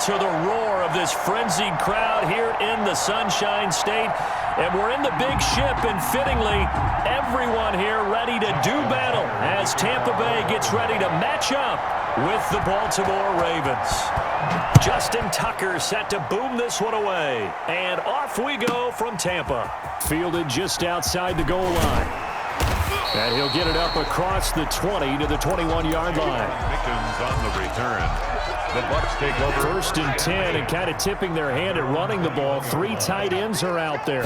to the roar of this frenzied crowd here in the Sunshine State. And we're in the big ship, and fittingly, everyone here ready to do battle as Tampa Bay gets ready to match up with the Baltimore Ravens. Justin Tucker set to boom this one away. And off we go from Tampa. Fielded just outside the goal line. And he'll get it up across the 20 to the 21-yard line. Mickens on the return. The Bucs take over. 1st and 10, and kind of tipping their hand at running the ball. 3 tight ends are out there.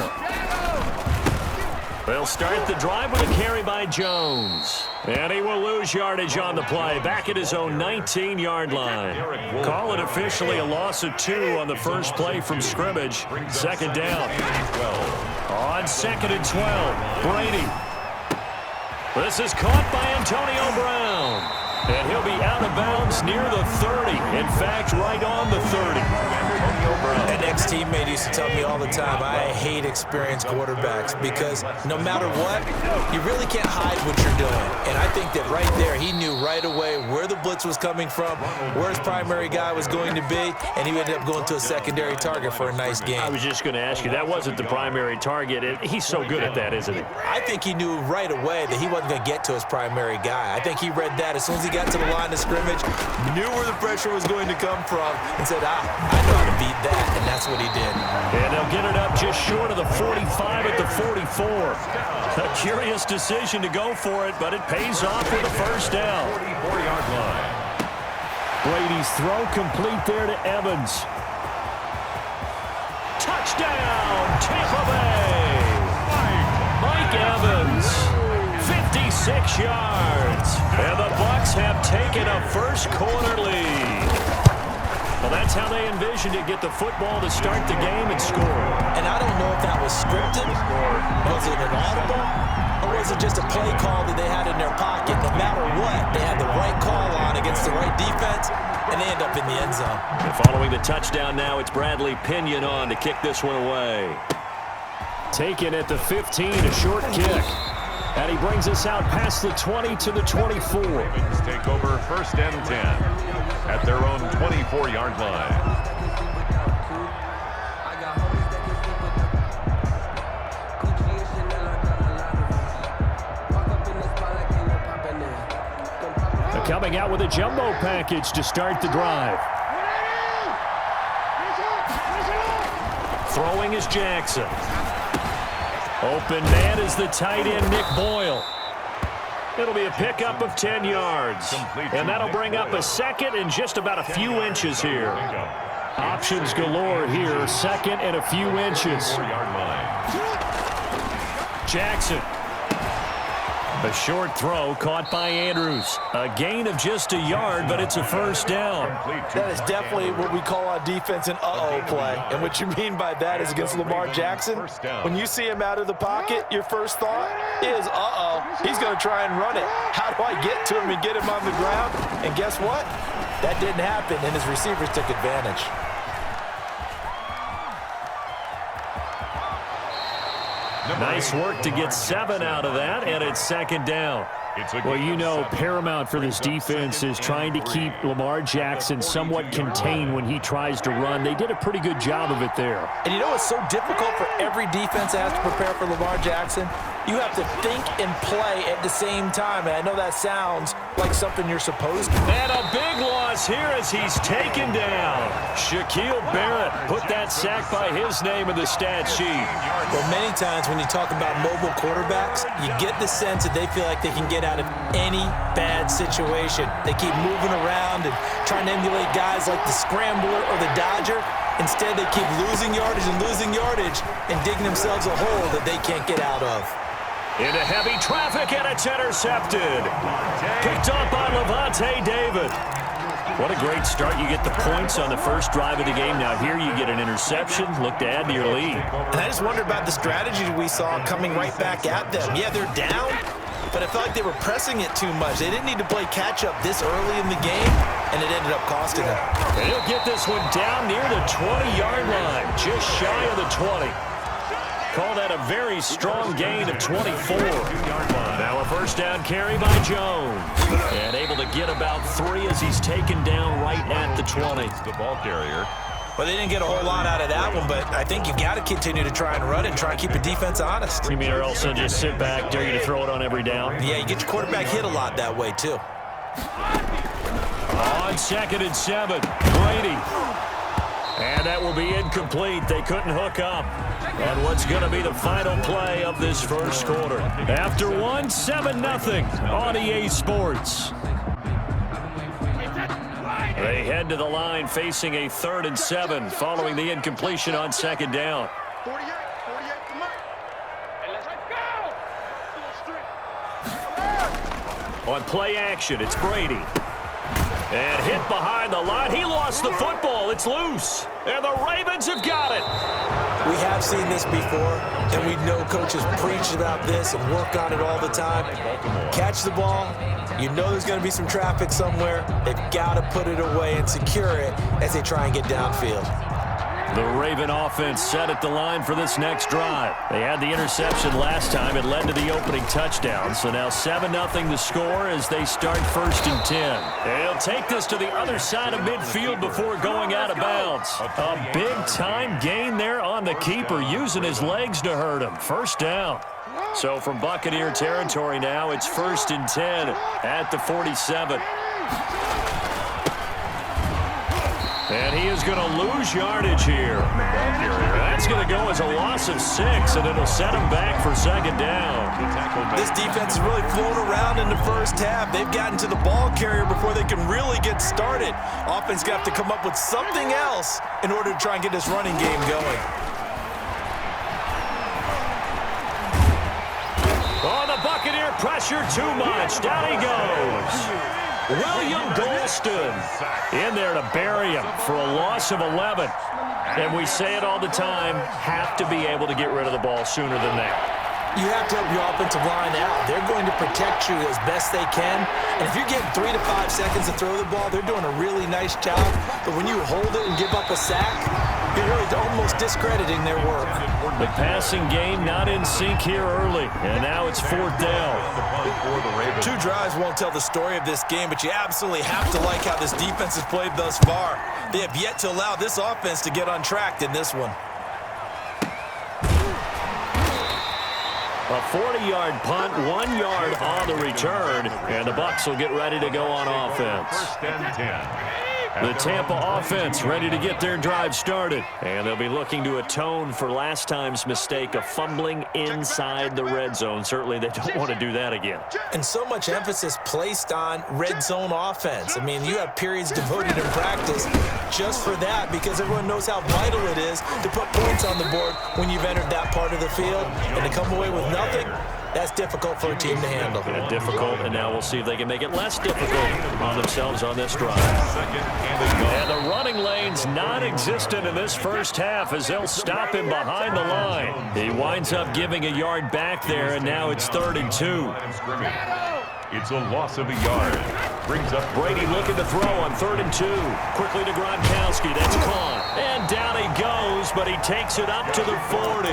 They'll start the drive with a carry by Jones. And he will lose yardage on the play, back at his own 19-yard line. Call it officially a loss of 2 on the first play from scrimmage. 2nd down. On 2nd and 12, Brady. This is caught by Antonio Brown. And he'll be out of bounds near the 30. In fact, right on the 30. An ex-teammate used to tell me all the time, I hate experienced quarterbacks because no matter what, you really can't hide what you're doing. And I think that right there, he knew right away where the blitz was coming from, where his primary guy was going to be, and he ended up going to a secondary target for a nice game. I was just going to ask you, that wasn't the primary target. He's so good at that, isn't he? I think he knew right away that he wasn't going to get to his primary guy. I think he read that as soon as he got to the line of scrimmage, knew where the pressure was going to come from, and said, I know how to beat that, and that's what he did. And they'll get it up just short of the 45 at the 44. A curious decision to go for it, but it pays off with a 1st down. 44-yard line. Brady's throw complete there to Evans. Touchdown, Tampa Bay. Mike Evans, 56 yards. And the Bucs have taken a first-quarter lead. Well, that's how they envisioned it, get the football to start the game and score. And I don't know if that was scripted, was it an audible, or was it just a play call that they had in their pocket? No matter what, they had the right call on against the right defense, and they end up in the end zone. And following the touchdown now, it's Bradley Pinion on to kick this one away. Taken at the 15, a short kick. And he brings us out past the 20 to the 24. Ravens take over 1st and 10 at their own 24-yard line. They're coming out with a jumbo package to start the drive. Throwing is Jackson. Open man is the tight end, Nick Boyle. It'll be a pickup of 10 yards. And that'll bring up a 2nd and just about a few inches here. Options galore here. 2nd and a few inches. Jackson. A short throw caught by Andrews. A gain of just a yard, but it's a 1st down. That is definitely what we call on defense an uh-oh play. And what you mean by that is against Lamar Jackson, when you see him out of the pocket, your first thought is, uh-oh, he's going to try and run it. How do I get to him and get him on the ground? And guess what? That didn't happen, and his receivers took advantage. Nice work to get 7 out of that, and it's 2nd down. Well, you know, paramount for this defense is trying to keep Lamar Jackson somewhat contained when he tries to run. They did a pretty good job of it there. And you know what's so difficult for every defense that has to prepare for Lamar Jackson? You have to think and play at the same time. And I know that sounds like something you're supposed to. And a big loss here as he's taken down. Shaquille Barrett put that sack by his name in the stat sheet. Well, many times when you talk about mobile quarterbacks, you get the sense that they feel like they can get out of any bad situation. They keep moving around and trying to emulate guys like the Scrambler or the Dodger. Instead, they keep losing yardage and digging themselves a hole that they can't get out of. Into heavy traffic, and it's intercepted. Picked up by Levante David. What a great start. You get the points on the first drive of the game. Now here you get an interception. Look to add to your lead. And I just wonder about the strategy we saw coming right back at them. Yeah, they're down, but I felt like they were pressing it too much. They didn't need to play catch-up this early in the game, and it ended up costing them. And he'll get this one down near the 20-yard line, just shy of the 20. call that a very strong gain of 24. Now a first down carry by Jones. And able to get about 3 as he's taken down right at the 20. The ball carrier. Well, they didn't get a whole lot out of that one, but I think you got to continue to try and run and try and keep the defense honest. You mean also just sit back, dare you to throw it on every down? Yeah, you get your quarterback hit a lot that way, too. On 2nd and 7, Brady. And that will be incomplete. They couldn't hook up on what's going to be the final play of this first quarter. After one, 7-0 on EA Sports. They head to the line facing a 3rd and 7 following the incompletion on 2nd down. On play action, it's Brady. And hit behind the line. He lost the football. It's loose. And the Ravens have got it. We have seen this before, and we know coaches preach about this and work on it all the time. Catch the ball. You know there's going to be some traffic somewhere. They've got to put it away and secure it as they try and get downfield. The Raven offense set at the line for this next drive. They had the interception last time. It led to the opening touchdown. So now 7-0 the score as they start 1st and 10. They'll take this to the other side of midfield before going out of bounds. A big-time gain there on the keeper, using his legs to hurt him. First down. So from Buccaneer territory now, it's 1st and 10 at the 47. And he is going to lose yardage here. That's going to go as a loss of 6, and it'll set him back for 2nd down. This defense has really flown around in the first half. They've gotten to the ball carrier before they can really get started. Offense got to come up with something else in order to try and get this running game going. Oh, the Buccaneer pressure too much. Down he goes. William Golston in there to bury him for a loss of 11. And we say it all the time, have to be able to get rid of the ball sooner than that. You have to help your offensive line out. They're going to protect you as best they can. And if you're getting 3 to 5 seconds to throw the ball, they're doing a really nice job. But when you hold it and give up a sack, you're really almost discrediting their work. The passing game not in sync here early. And now it's 4th down. 2 drives won't tell the story of this game, but you absolutely have to like how this defense has played thus far. They have yet to allow this offense to get untracked in this one. A 40-yard punt, 1 yard on the return, and the Bucs will get ready to go on offense. 1st and 10. The Tampa offense ready to get their drive started. And they'll be looking to atone for last time's mistake of fumbling inside the red zone. Certainly they don't want to do that again. And so much emphasis placed on red zone offense. I mean, you have periods devoted in practice just for that because everyone knows how vital it is to put points on the board when you've entered that part of the field. And to come away with nothing, that's difficult for a team to handle. Yeah, difficult, and now we'll see if they can make it less difficult on themselves on this drive. And the running lane's non-existent in this first half as they'll stop him behind the line. He winds up giving a yard back there, and now it's 3rd and 2. It's a loss of a yard. Brings up Brady looking to throw on 3rd and 2. Quickly to Gronkowski. That's caught. And down he goes, but he takes it up to the 40.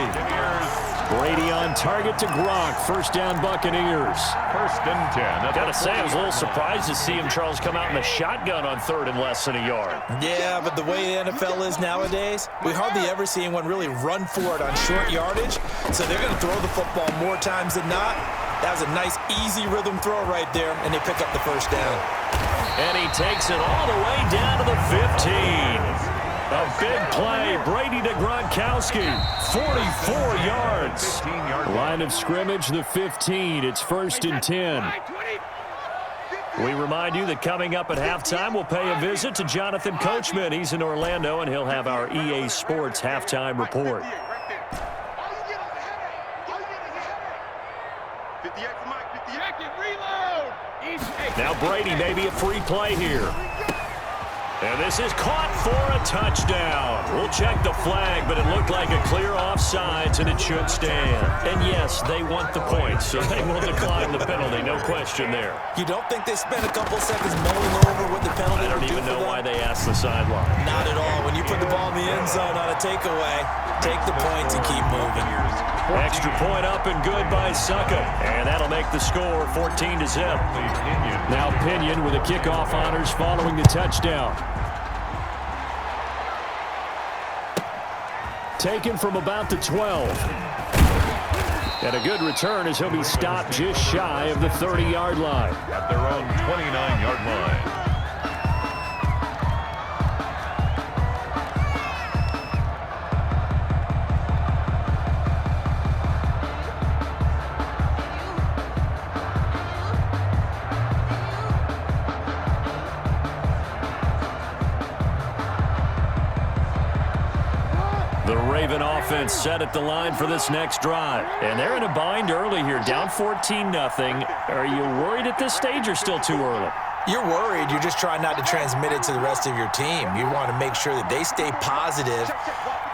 Brady on target to Gronk. First down, Buccaneers. 1st and 10. Got to say, I was a little surprised to see him, Charles, come out in the shotgun on 3rd and less than a yard. Yeah, but the way the NFL is nowadays, we hardly ever see anyone really run for it on short yardage. So they're going to throw the football more times than not. That was a nice, easy rhythm throw right there, and they pick up the first down. And he takes it all the way down to the 15. A big play, Brady to Gronkowski, 44 yards. Line of scrimmage, the 15. It's 1st and 10. We remind you that coming up at halftime, we'll pay a visit to Jonathan Coachman. He's in Orlando, and he'll have our EA Sports halftime report. Now Brady, maybe a free play here. And this is caught for a touchdown. We'll check the flag, but it looked like a clear offsides, and it should stand. And yes, they want the points, so they will decline the penalty. No question there. You don't think they spent a couple seconds mulling over what the penalty I don't would do even know for them? why they asked the sideline. Not at all. When you put the ball in the the end zone on a takeaway. Take the points and keep moving. Extra point up and good by Succa. And that'll make the score 14-0. Now Pinion with the kickoff honors following the touchdown. Taken from about the 12. And a good return as he'll be stopped just shy of the 30-yard line. At their own 29-yard line. The Raven offense set at the line for this next drive. And they're in a bind early here, down 14-0. Are you worried at this stage or still too early? You're worried. You're just trying not to transmit it to the rest of your team. You want to make sure that they stay positive.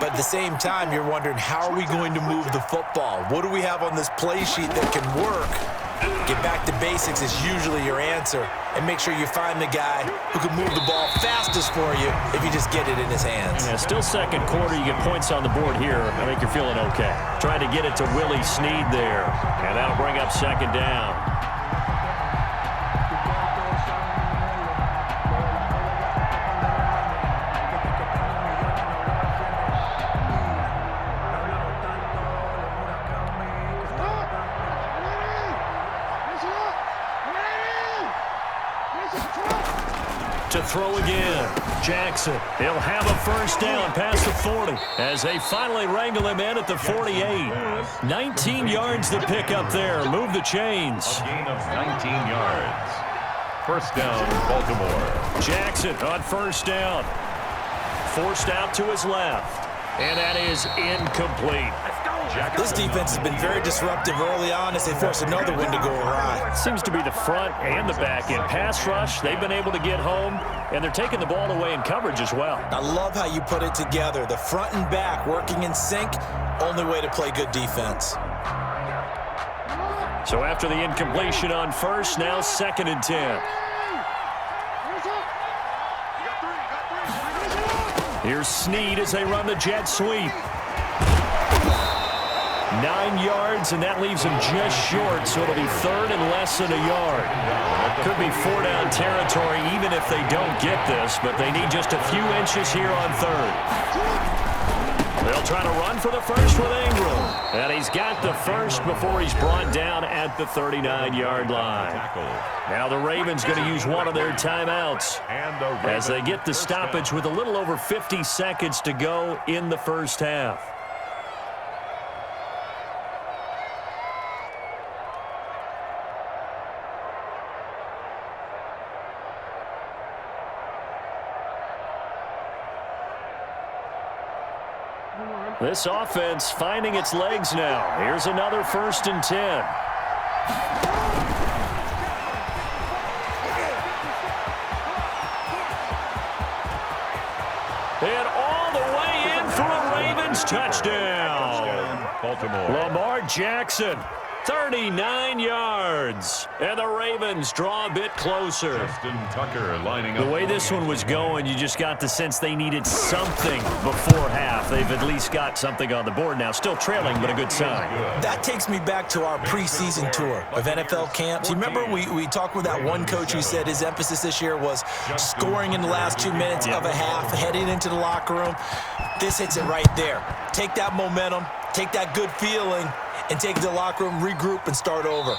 But at the same time, you're wondering, how are we going to move the football? What do we have on this play sheet that can work? Get back to basics is usually your answer. And make sure you find the guy who can move the ball fastest for you if you just get it in his hands. Yeah, still second quarter. You get points on the board here. I think you're feeling okay. Trying to get it to Willie Snead there. And that'll bring up second down. To throw again. Jackson. He'll have a first down past the 40 as they finally wrangle him in at the 48. 19 yards to pick up there. Move the chains. A gain of 19 yards. First down, Baltimore. Jackson on first down. Forced out to his left. And that is incomplete. This defense has been very disruptive early on as they force another one to go awry. Seems to be the front and the back end. Pass rush, they've been able to get home, and they're taking the ball away in coverage as well. I love how you put it together. The front and back working in sync, only way to play good defense. So after the incompletion on first, now 2nd and 10. Here's Snead as they run the jet sweep. 9 yards, and that leaves them just short, so it'll be 3rd and less than a yard. Could be 4-down territory even if they don't get this, but they need just a few inches here on 3rd. They'll try to run for the first with Ingram. And he's got the first before he's brought down at the 39-yard line. Now the Ravens going to use one of their timeouts as they get the stoppage with a little over 50 seconds to go in the first half. This offense finding its legs now. Here's another 1st and 10. And all the way in for a Ravens touchdown. Baltimore. Lamar Jackson, 39 yards. And the Ravens draw a bit closer. Justin Tucker lining up. The way this one was going, you just got the sense they needed something before half. They've at least got something on the board now. Still trailing, but a good sign. That takes me back to our preseason tour of NFL camps. You remember we talked with that one coach who said his emphasis this year was scoring in the last 2 minutes of a half, heading into the locker room. This hits it right there. Take that momentum, take that good feeling, and take it to the locker room, regroup, and start over.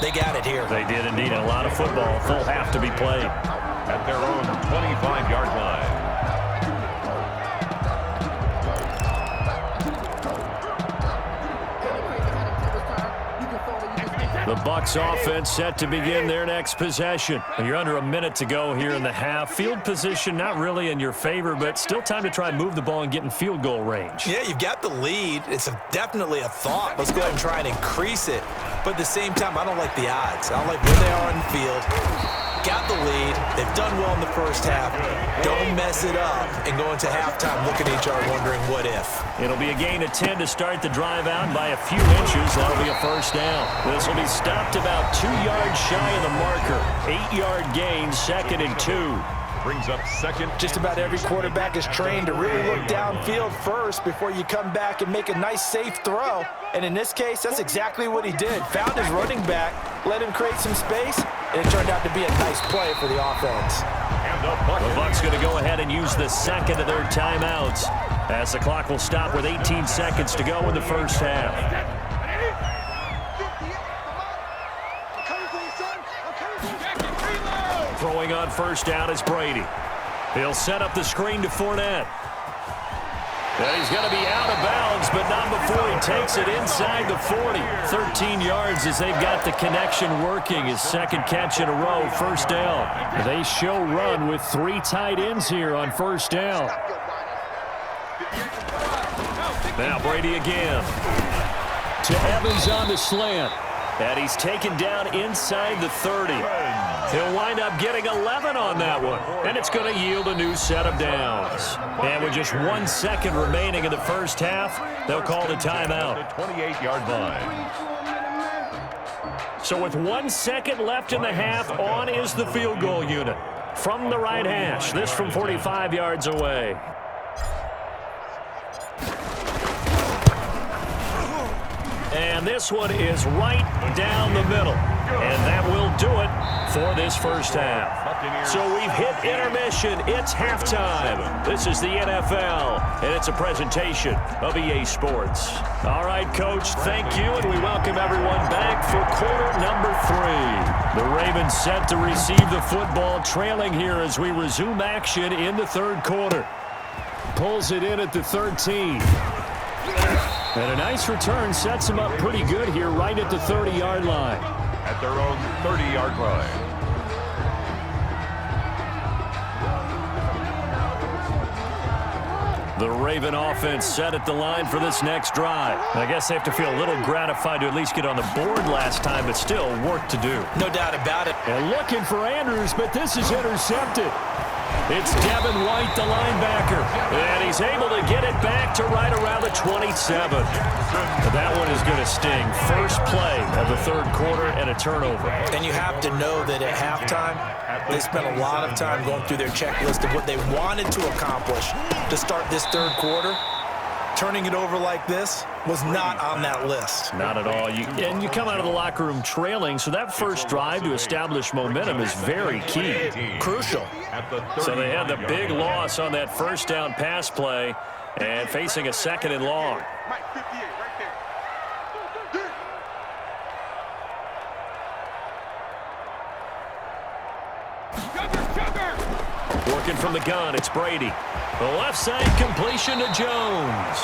They got it here. They did indeed. A lot of football. Full half to be played. At their own 25-yard line. The Bucs offense set to begin their next possession. You're under a minute to go here in the half. Field position not really in your favor, but still time to try and move the ball and get in field goal range. Yeah, you've got the lead. It's definitely a thought. Let's go ahead and try and increase it. But at the same time, I don't like the odds. I don't like where they are on the field. Got the lead. They've done well in the first half. Don't mess it up and go into halftime looking at each other wondering what if. It'll be a gain of 10 to start the drive out by a few inches. That'll be a first down. This will be stopped about 2 yards shy of the marker. 8-yard gain, 2nd and 2. Brings up second. Just about every quarterback is trained to really look downfield first before you come back and make a nice, safe throw. And in this case, that's exactly what he did. Found his running back, let him create some space, and it turned out to be a nice play for the offense. And the Bucs going to go ahead and use the second of their timeouts as the clock will stop with 18 seconds to go in the first half. Throwing on first down is Brady. He'll set up the screen to Fournette. And he's going to be out of bounds, but not before he takes it inside the 40. 13 yards as they've got the connection working. His second catch in a row, first down. They show run with 3 tight ends here on first down. Now Brady again. To Evans on the slant. And he's taken down inside the 30. He'll wind up getting 11 on that one. And it's going to yield a new set of downs. And with just 1 second remaining in the first half, they'll call the timeout. 28-yard line. So with 1 second left in the half, on is the field goal unit. From the right hash, this from 45 yards away. And this one is right down the middle. And that will do it for this first half. So we've hit intermission. It's halftime. This is the NFL, and it's a presentation of EA Sports. All right, Coach, thank you, and we welcome everyone back for quarter number 3. The Ravens set to receive the football, trailing here as we resume action in the third quarter. Pulls it in at the 13. And a nice return sets him up pretty good here right at the 30-yard line. At their own 30-yard line. The Raven offense set at the line for this next drive. I guess they have to feel a little gratified to at least get on the board last time, but still work to do. No doubt about it. And looking for Andrews, but this is intercepted. It's Devin White, the linebacker, and he's able to get it back to right around the 27. That one is going to sting. First play of the third quarter and a turnover. And you have to know that at halftime, they spent a lot of time going through their checklist of what they wanted to accomplish to start this third quarter. Turning it over like this was not on that list. Not at all. And you come out of the locker room trailing, so that first drive to establish momentum is very key. Crucial. So they had the big loss on that first down pass play and facing a second and long. Working from the gun, it's Brady. The left side completion to Jones.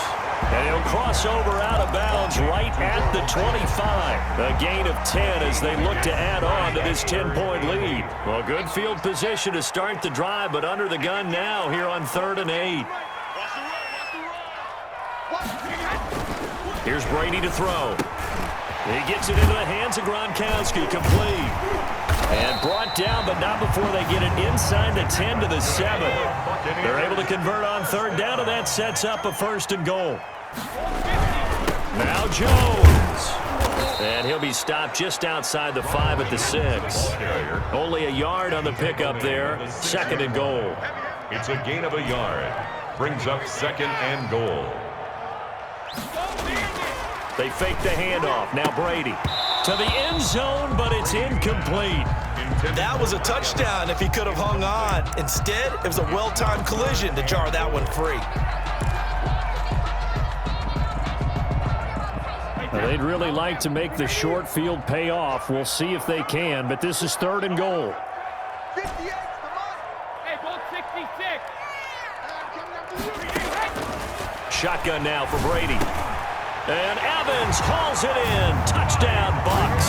And he'll cross over out of bounds right at the 25. A gain of 10 as they look to add on to this 10-point lead. Well, good field position to start the drive, but under the gun now here on 3rd and 8. Here's Brady to throw. He gets it into the hands of Gronkowski, complete. And brought down, but not before they get it inside the 10 to the 7. They're able to convert on third down, and that sets up a 1st and goal. Now Jones. And he'll be stopped just outside the 5 at the 6. Only a yard on the pickup there. 2nd and goal. It's a gain of a yard. Brings up 2nd and goal. They fake the handoff. Now Brady. To the end zone, but it's incomplete. That was a touchdown if he could have hung on. Instead, it was a well-timed collision to jar that one free. Well, they'd really like to make the short field pay off. We'll see if they can, but this is 3rd and goal. Shotgun now for Brady. And Evans hauls it in. Touchdown, Bucs.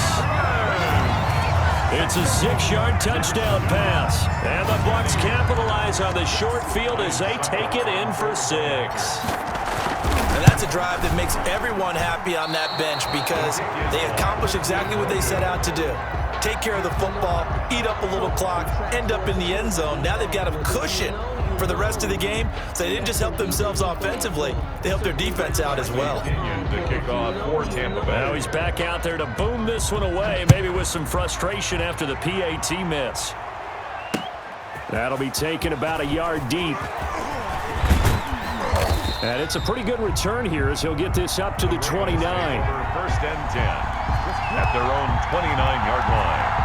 It's a 6-yard touchdown pass. And the Bucs capitalize on the short field as they take it in for 6. And that's a drive that makes everyone happy on that bench because they accomplish exactly what they set out to do. Take care of the football, eat up a little clock, end up in the end zone. Now they've got a cushion for the rest of the game, so they didn't just help themselves offensively, they helped their defense out as well. The kickoff for Tampa Bay. Now he's back out there to boom this one away, maybe with some frustration after the PAT miss. That'll be taken about a yard deep. And it's a pretty good return here as he'll get this up to the 29. First and 10 at their own 29-yard line.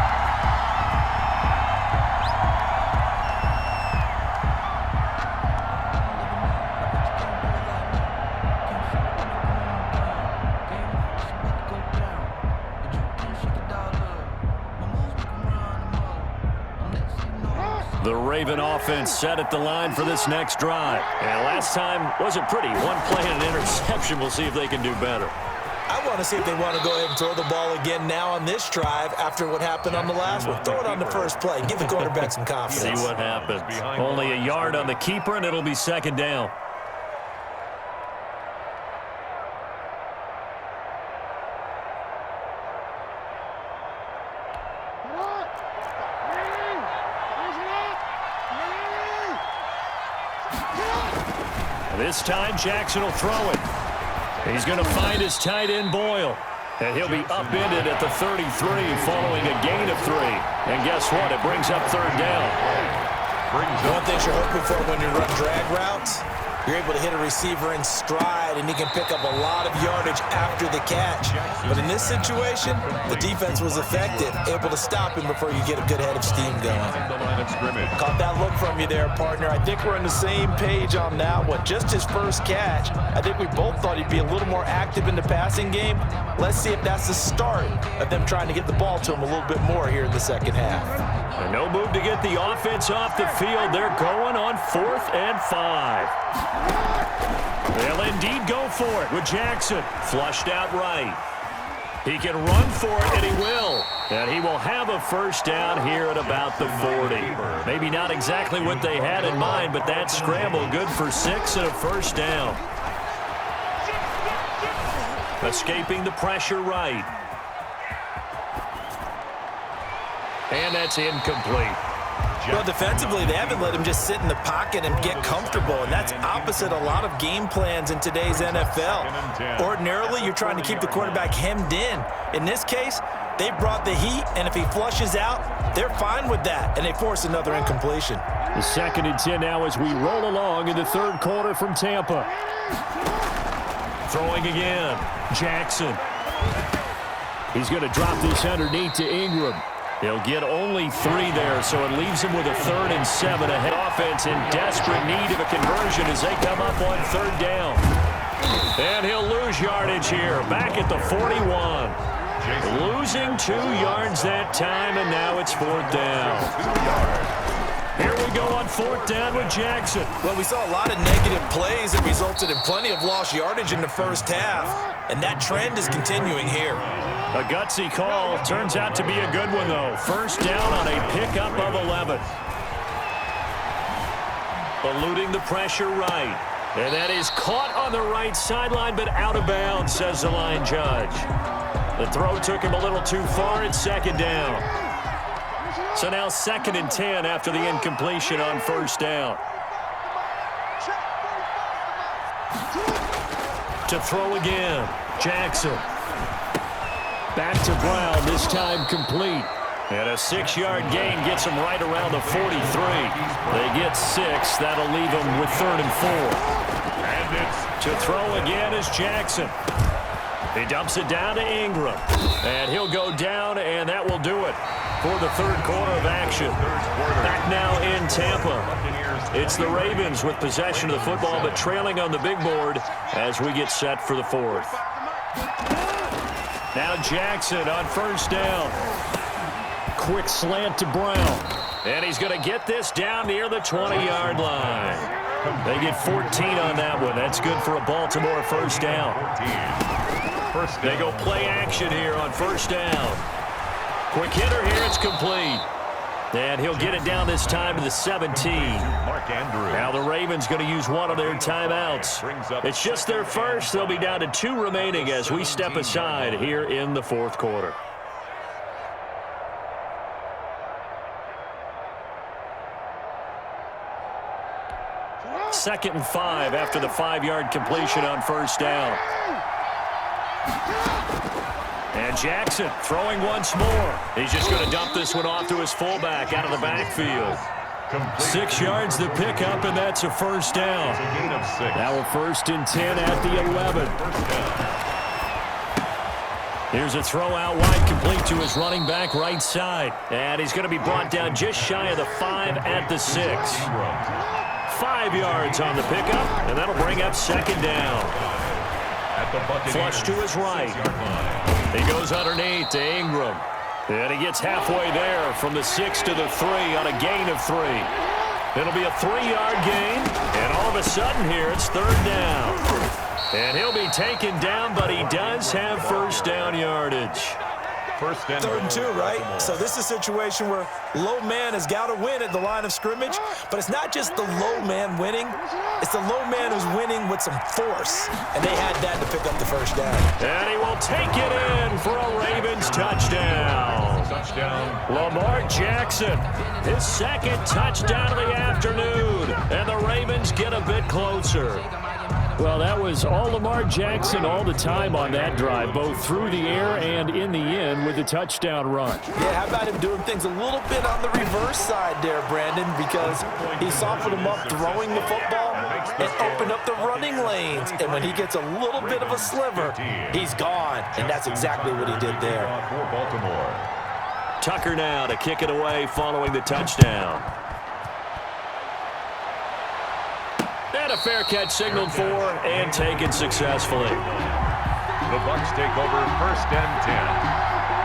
The Raven offense set at the line for this next drive. And last time wasn't pretty. One play and an interception. We'll see if they can do better. I want to see if they want to go ahead and throw the ball again now on this drive after what happened on the last one. Throw it on the first play. Give the quarterback some confidence. See what happens. Only a yard on the keeper, and it'll be second down. This time, Jackson will throw it. He's going to find his tight end, Boyle. And he'll be upended at the 33 following a gain of 3. And guess what? It brings up third down. One thing you're hoping for when you run drag routes, you're able to hit a receiver in stride, and he can pick up a lot of yardage after the catch. But in this situation, the defense was effective, able to stop him before you get a good head of steam going. Caught that look from you there, partner. I think we're on the same page on that one. Just his first catch, I think we both thought he'd be a little more active in the passing game. Let's see if that's the start of them trying to get the ball to him a little bit more here in the second half. And no move to get the offense off the field. They're going on 4th and 5. They'll indeed go for it with Jackson. Flushed out right. He can run for it, and he will. And he will have a first down here at about the 40. Maybe not exactly what they had in mind, but that scramble good for 6 and a first down. Escaping the pressure right. And that's incomplete. Well, defensively, they haven't let him just sit in the pocket and get comfortable, and that's opposite a lot of game plans in today's NFL. Ordinarily, you're trying to keep the quarterback hemmed in. In this case, they brought the heat, and if he flushes out, they're fine with that, and they force another incompletion. The 2nd and 10 now as we roll along in the third quarter from Tampa. Throwing again, Jackson. He's going to drop this underneath to Ingram. He'll get only 3 there, so it leaves him with a 3rd and 7 ahead. Offense in desperate need of a conversion as they come up on 3rd down. And he'll lose yardage here, back at the 41. Losing 2 yards that time, and now it's 4th down. Here we go on 4th down with Jackson. Well, we saw a lot of negative plays that resulted in plenty of lost yardage in the first half, and that trend is continuing here. A gutsy call. Turns out to be a good one, though. First down on a pickup of 11. Eluding the pressure right. And that is caught on the right sideline, but out of bounds, says the line judge. The throw took him a little too far. It's 2nd down. So now 2nd and 10 after the incompletion on first down. To throw again, Jackson. Back to Brown, this time complete. And a 6-yard gain gets him right around the 43. They get 6. That'll leave them with 3rd and 4. And to throw again is Jackson. He dumps it down to Ingram. And he'll go down, and that will do it for the third quarter of action. Back now in Tampa. It's the Ravens with possession of the football, but trailing on the big board as we get set for the 4th. Now Jackson on first down. Quick slant to Brown. And he's going to get this down near the 20-yard line. They get 14 on that one. That's good for a Baltimore first down. They go play action here on first down. Quick hitter here. It's complete. And he'll get it down this time to the 17. Now the Ravens going to use one of their timeouts. It's just their first. They'll be down to 2 remaining as we step aside here in the 4th quarter. Second and 5 after the 5-yard completion on first down. And Jackson throwing once more. He's just going to dump this one off to his fullback out of the backfield. 6 yards the pickup, and that's a first down. Now a 1st and 10 at the 11. Here's a throw out wide, complete to his running back right side. And he's going to be brought down just shy of the 5 at the 6. 5 yards on the pickup, and that'll bring up 2nd down. Flush to his right. He goes underneath to Ingram. And he gets halfway there from the 6 to the 3 on a gain of 3. It'll be a 3-yard gain, and all of a sudden here it's 3rd down. And he'll be taken down, but he does have 1st down yardage. 3rd and 2, right? So this is a situation where low man has got to win at the line of scrimmage, but it's not just the low man winning. It's the low man who's winning with some force, and they had that to pick up the 1st down. And he will take it in for a Ravens touchdown. Lamar Jackson, his 2nd touchdown of the afternoon, and the Ravens get a bit closer. Well, that was all Lamar Jackson all the time on that drive, both through the air and in the end with the touchdown run. Yeah, how about him doing things a little bit on the reverse side there, Brandon, because he softened him up throwing the football and opened up the running lanes. And when he gets a little bit of a sliver, he's gone. And that's exactly what he did there. Tucker now to kick it away following the touchdown. And a fair catch signaled for and taken successfully. The Bucs take over 1st and 10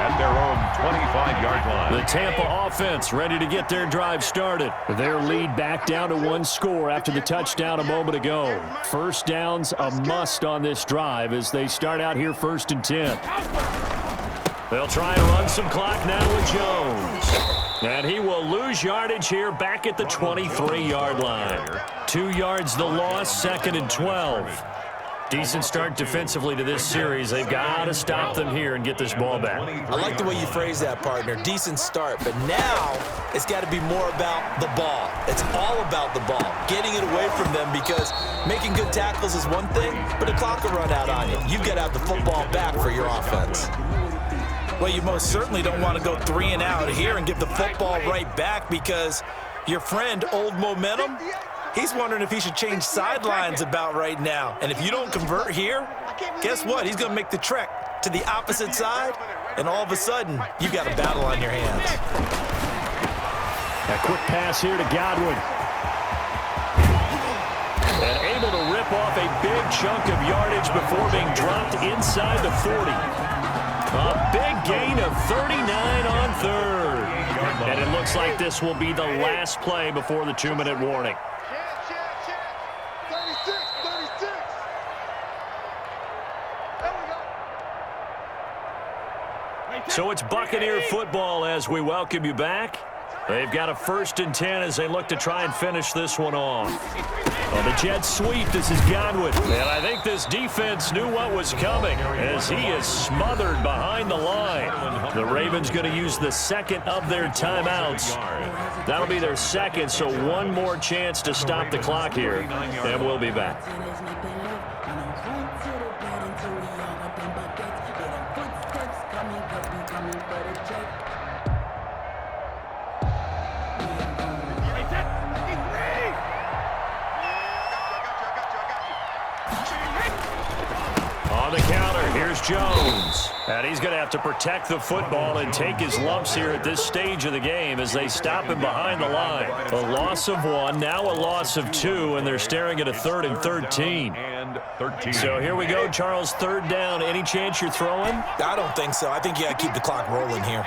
at their own 25-yard line. The Tampa offense ready to get their drive started. Their lead back down to 1 score after the touchdown a moment ago. 1st downs a must on this drive as they start out here 1st and 10. They'll try and run some clock now with Jones. And he will lose yardage here back at the 23-yard line. 2 yards the loss, 2nd and 12. Decent start defensively to this series. They've got to stop them here and get this ball back. I like the way you phrase that, partner. Decent start, but now it's got to be more about the ball. It's all about the ball, getting it away from them, because making good tackles is one thing, but the clock will run out on you. You've got to have the football back for your offense. Well, you most certainly don't want to go 3 and out here and give the football right back, because your friend, Old Momentum, he's wondering if he should change sidelines about right now. And if you don't convert here, guess what? He's going to make the trek to the opposite side, and all of a sudden, you've got a battle on your hands. A quick pass here to Godwin. And able to rip off a big chunk of yardage before being dropped inside the 40. A big gain of 39 on 3rd. And it looks like this will be the last play before the 2-minute warning. So it's Buccaneer football as we welcome you back. They've got a 1st and 10 as they look to try and finish this one off. On the jet sweep, this is Godwin. And I think this defense knew what was coming as he is smothered behind the line. The Ravens going to use the 2nd of their timeouts. That'll be their 2nd, so one more chance to stop the clock here, and we'll be back. On the counter, here's Jones. And he's going to have to protect the football and take his lumps here at this stage of the game as they stop him behind the line. A loss of 1, now a loss of 2, and they're staring at a 3rd and 13. So here we go, Charles, 3rd down. Any chance you're throwing? I don't think so. I think you got to keep the clock rolling here.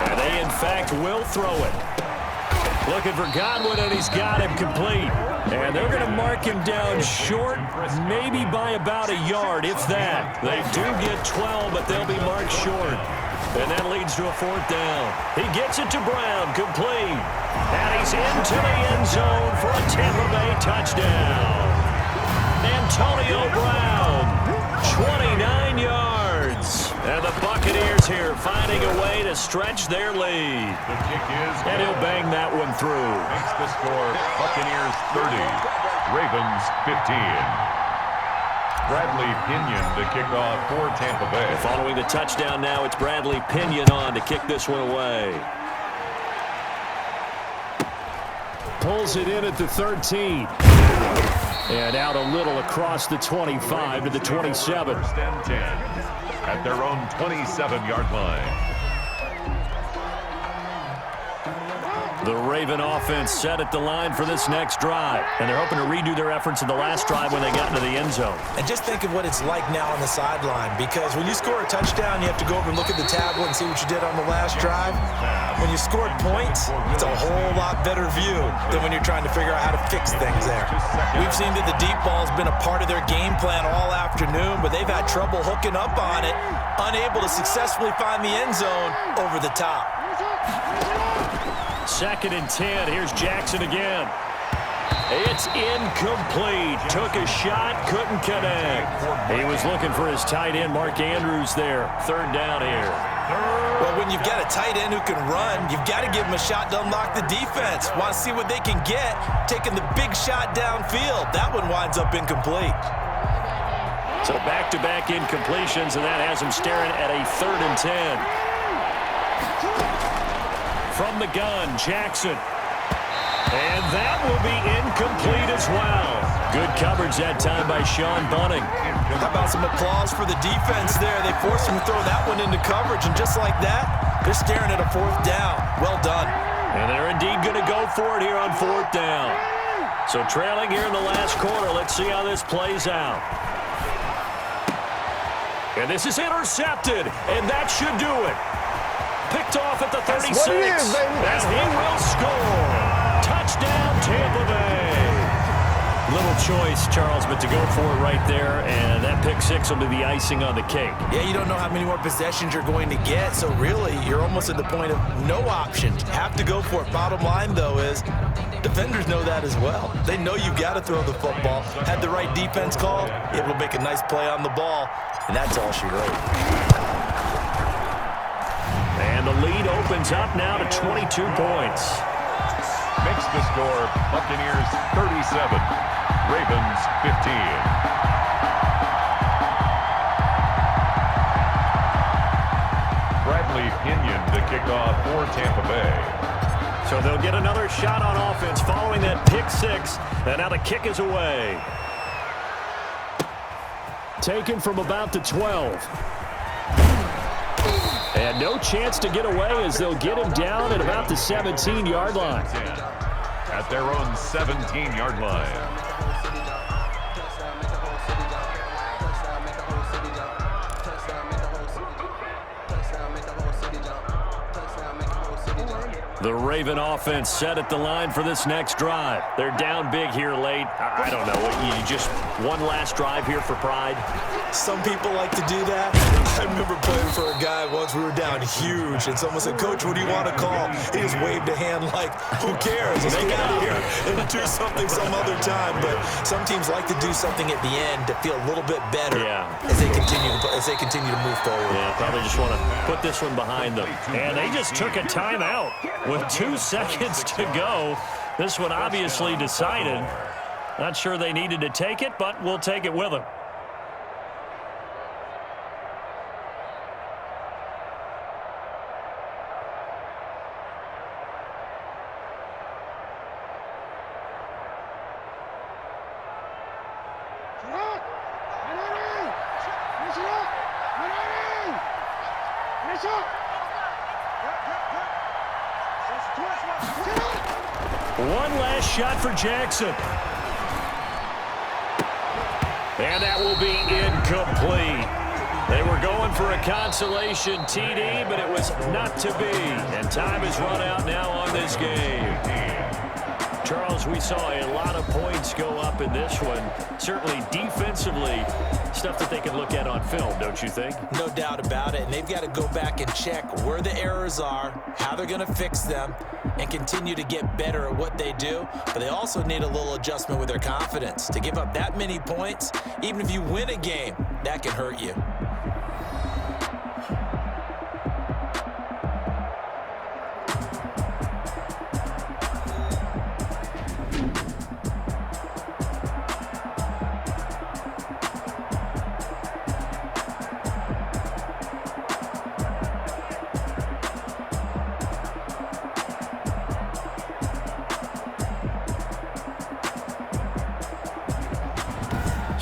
And they, in fact, will throw it. Looking for Godwin, and he's got him complete. And they're going to mark him down short, maybe by about a yard, if that. They do get 12, but they'll be marked short. And that leads to a 4th down. He gets it to Brown, complete. And he's into the end zone for a Tampa Bay touchdown. Antonio Brown, 29 yards. And the Buccaneers here finding a way to stretch their lead. The kick is and he'll bang that one through. Makes the score Buccaneers 30, Ravens 15. Bradley Pinion to kick off for Tampa Bay. Following the touchdown now, it's Bradley Pinion on to kick this one away. Pulls it in at the 13. And out a little across the 25 to the 27. First and 10 at their own 27-yard line. The Raven offense set at the line for this next drive. And they're hoping to redo their efforts in the last drive when they got into the end zone. And just think of what it's like now on the sideline, because when you score a touchdown, you have to go over and look at the tablet and see what you did on the last drive. When you scored points, it's a whole lot better view than when you're trying to figure out how to fix things there. We've seen that the deep ball's been a part of their game plan all afternoon, but they've had trouble hooking up on it, unable to successfully find the end zone over the top. 2nd and 10. Here's Jackson again. It's incomplete. Took a shot, couldn't connect. He was looking for his tight end, Mark Andrews, there. 3rd down here. Well, when you've got a tight end who can run, you've got to give him a shot to unlock the defense. Want to see what they can get, taking the big shot downfield. That one winds up incomplete. So back-to-back incompletions, and that has him staring at a 3rd and 10. From the gun, Jackson. And that will be incomplete as well. Good coverage that time by Sean Bunning. How about some applause for the defense there? They forced him to throw that one into coverage, and just like that, they're staring at a 4th down. Well done. And they're indeed going to go for it here on 4th down. So trailing here in the last quarter. Let's see how this plays out. And this is intercepted, and that should do it. Picked off at the 36. And he will score. Touchdown, Tampa Bay. Little choice, Charles, but to go for it right there, and that pick 6 will be the icing on the cake. Yeah, you don't know how many more possessions you're going to get, so really, you're almost at the point of no option. Have to go for it. Bottom line, though, is defenders know that as well. They know you've got to throw the football. Had the right defense call, it will make a nice play on the ball, and that's all she wrote. And the lead opens up now to 22 points. Makes the score Buccaneers 37, Ravens 15. Bradley Pinion to kick off for Tampa Bay. So they'll get another shot on offense following that pick 6. And now the kick is away. Taken from about the 12. And no chance to get away as they'll get him down at about the 17-yard line. At their own 17-yard line. The Raven offense set at the line for this next drive. They're down big here late. I don't know. You just one last drive here for pride? Some people like to do that. I remember playing for a guy once. We were down huge, and someone said, "Coach, what do you want to call?" He just waved a hand like, "Who cares? Let's get out of here and do something some other time." But some teams like to do something at the end to feel a little bit better as they continue to move forward. Yeah, probably just want to put this one behind them. And they just took a timeout with 2 seconds to go. This one obviously decided. Not sure they needed to take it, but we'll take it with them. One last shot for Jackson. And that will be incomplete. They were going for a consolation TD, but it was not to be. And time has run out now on this game. Charles, we saw a lot of points go up in this one. Certainly defensively, stuff that they can look at on film, don't you think? No doubt about it. And they've got to go back and check where the errors are, how they're going to fix them, and continue to get better at what they do. But they also need a little adjustment with their confidence. To give up that many points, even if you win a game, that can hurt you.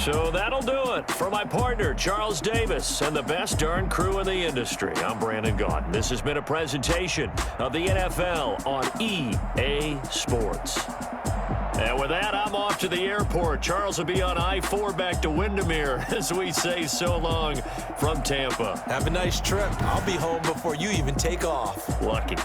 So that'll do it. For my partner, Charles Davis, and the best darn crew in the industry, I'm Brandon Gaudin. This has been a presentation of the NFL on EA Sports. And with that, I'm off to the airport. Charles will be on I-4 back to Windermere as we say so long from Tampa. Have a nice trip. I'll be home before you even take off. Lucky.